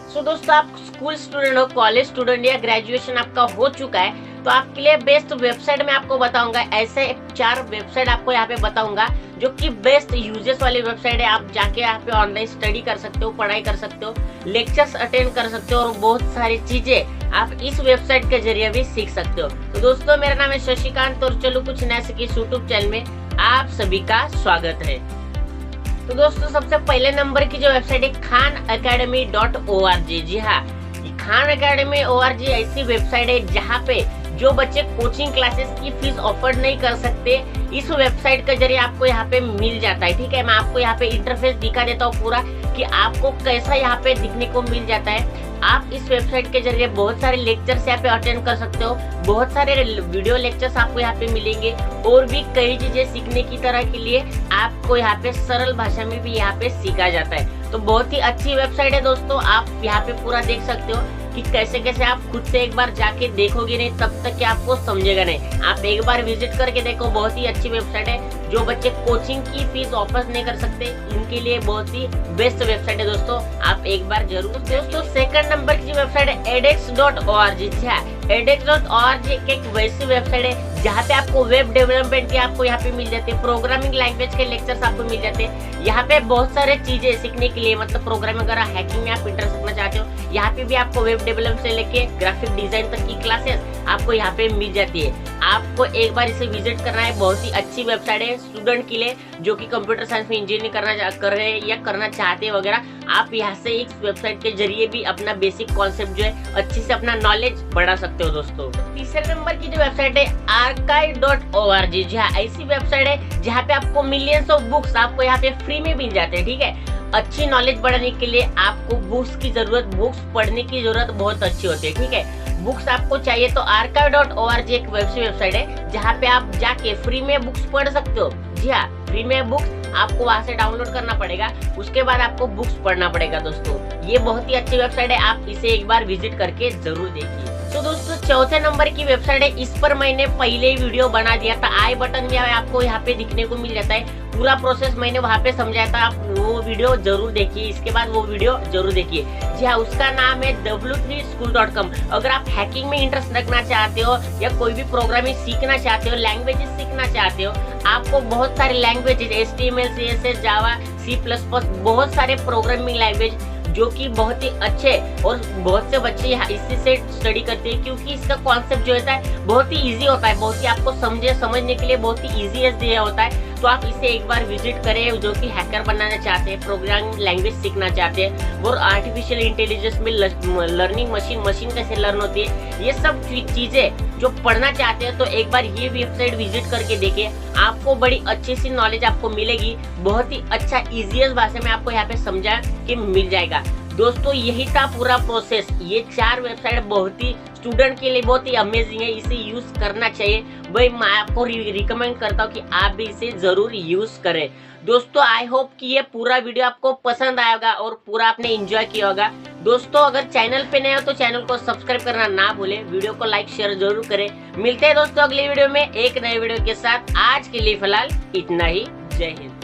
सो दोस्तों, आप school student हो, कॉलेज स्टूडेंट या ग्रेजुएशन आपका हो चुका है तो आपके लिए बेस्ट वेबसाइट मैं आपको बताऊंगा। ऐसे 4 वेबसाइट आपको यहाँ पे बताऊंगा जो कि बेस्ट यूजेस वाली वेबसाइट है। आप जाके यहाँ पे ऑनलाइन स्टडी कर सकते हो, पढ़ाई कर सकते हो, लेक्चर्स अटेंड कर सकते हो और बहुत सारी चीजें आप इस वेबसाइट के जरिए भी सीख सकते हो। तो दोस्तों, मेरा नाम है शशिकांत और चलो कुछ नया सीखे यूट्यूब चैनल में आप सभी का स्वागत है। तो दोस्तों, सबसे पहले नंबर की जो वेबसाइट है KhanAcademy.org। जी हाँ, KhanAcademy.org ऐसी वेबसाइट है जहाँ पे जो बच्चे कोचिंग क्लासेस की फीस ऑफर नहीं कर सकते, इस वेबसाइट के जरिए आपको यहाँ पे मिल जाता है। ठीक है, मैं आपको यहाँ पे इंटरफेस दिखा देता हूँ पूरा कि आपको कैसा यहाँ पे दिखने को मिल जाता है। आप इस वेबसाइट के जरिए बहुत सारे लेक्चर्स यहाँ पे अटेंड कर सकते हो, बहुत सारे वीडियो लेक्चर्स आपको यहाँ पे मिलेंगे और भी कई चीजें सीखने की तरह के लिए आपको यहाँ पे सरल भाषा में भी यहाँ पे सीखा जाता है। तो बहुत ही अच्छी वेबसाइट है दोस्तों, आप यहाँ पे पूरा देख सकते हो कि कैसे कैसे आप खुद से एक बार जाके देखोगे नहीं तब तक कि आपको समझेगा नहीं। आप एक बार विजिट करके देखो, बहुत ही अच्छी वेबसाइट है। जो बच्चे कोचिंग की फीस वापस नहीं कर सकते, इनके लिए बहुत ही बेस्ट वेबसाइट है दोस्तों, आप एक बार जरूर। दोस्तों, सेकंड नंबर की वेबसाइट है edX.org। edX.org एक वैसी वेबसाइट है जहाँ पे आपको वेब डेवलपमेंट के आपको यहाँ पे मिल जाते हैं, प्रोग्रामिंग लैंग्वेज के लेक्चर्स आपको मिल जाते हैं। यहाँ पे बहुत सारे चीजें सीखने के लिए, मतलब प्रोग्रामिंग वगैरह, हैकिंग में आप इंटरेस्ट रखना चाहते हो, यहाँ पे भी आपको वेब डेवलपमेंट से लेके ग्राफिक डिजाइन तक की क्लासेस आपको यहाँ पे मिल जाती है। आपको एक बार इसे विजिट करना है, बहुत ही अच्छी वेबसाइट है स्टूडेंट के लिए जो कि कंप्यूटर साइंस में इंजीनियरिंग कर रहे हैं या करना चाहते हैं वगैरह। आप यहाँ से इस वेबसाइट के जरिए भी अपना बेसिक कॉन्सेप्ट जो है अच्छे से अपना नॉलेज बढ़ा सकते हो दोस्तों। तीसरे नंबर की जो वेबसाइट है archive.org। जी हाँ, ऐसी वेबसाइट है जहाँ पे आपको मिलियंस ऑफ बुक्स आपको यहाँ पे फ्री में मिल जाते हैं। ठीक है, अच्छी नॉलेज बढ़ाने के लिए आपको बुक्स की जरूरत, बुक्स पढ़ने की जरूरत बहुत अच्छी होती है। ठीक है, बुक्स आपको चाहिए तो archive.org एक वेबसाइट है जहाँ पे आप जाके फ्री में बुक्स पढ़ सकते हो। जी हाँ, फ्री में बुक्स आपको वहाँ से डाउनलोड करना पड़ेगा, उसके बाद आपको बुक्स पढ़ना पड़ेगा दोस्तों। ये बहुत ही अच्छी वेबसाइट है, आप इसे एक बार विजिट करके जरूर देखिए। तो दोस्तों, चौथे नंबर की वेबसाइट है, इस पर मैंने पहले ही वीडियो बना दिया था, आई बटन में आपको यहाँ पे दिखने को मिल जाता है। पूरा प्रोसेस मैंने वहाँ पे समझाया था, आप वो वीडियो जरूर देखिए, इसके बाद वो वीडियो जरूर देखिए। जी हाँ, उसका नाम है w3school.com। अगर आप हैकिंग में इंटरेस्ट रखना चाहते हो या कोई भी प्रोग्रामिंग सीखना चाहते हो, लैंग्वेजेस सीखना चाहते हो, आपको बहुत सारे लैंग्वेजेस HTML, CSS, जावा, C++, बहुत सारे प्रोग्रामिंग लैंग्वेज जो कि बहुत ही अच्छे और बहुत से बच्चे यहाँ इसी से स्टडी करते हैं क्योंकि इसका कॉन्सेप्ट जो होता है बहुत ही इजी होता है, बहुत ही आपको समझने के लिए बहुत ही इजी दिया होता है। तो आप इसे एक बार विजिट करें, जो कि हैकर बनाना चाहते हैं, प्रोग्रामिंग लैंग्वेज सीखना चाहते हैं और आर्टिफिशियल इंटेलिजेंस में लर्निंग मशीन कैसे लर्न होती है, ये सब चीजें जो पढ़ना चाहते हैं तो एक बार ये वेबसाइट विजिट करके देखिए, आपको बड़ी अच्छी सी नॉलेज आपको मिलेगी। बहुत ही अच्छा इजीएस्ट भाषा में आपको यहाँ पे समझा कि मिल जाएगा। दोस्तों, यही था पूरा प्रोसेस। ये 4 वेबसाइट बहुत ही स्टूडेंट के लिए बहुत ही अमेजिंग है, इसे यूज करना चाहिए। भाई, मैं आपको रिकमेंड करता हूँ कि आप भी इसे जरूर यूज करें। दोस्तों, आई होप कि ये पूरा वीडियो आपको पसंद आएगा और पूरा आपने एंजॉय किया होगा। दोस्तों, अगर चैनल पे नए हो तो चैनल को सब्सक्राइब करना ना भूलें, वीडियो को लाइक शेयर जरूर करें। मिलते हैं दोस्तों अगली वीडियो में एक नए वीडियो के साथ। आज के लिए फिलहाल इतना ही। जय हिंद।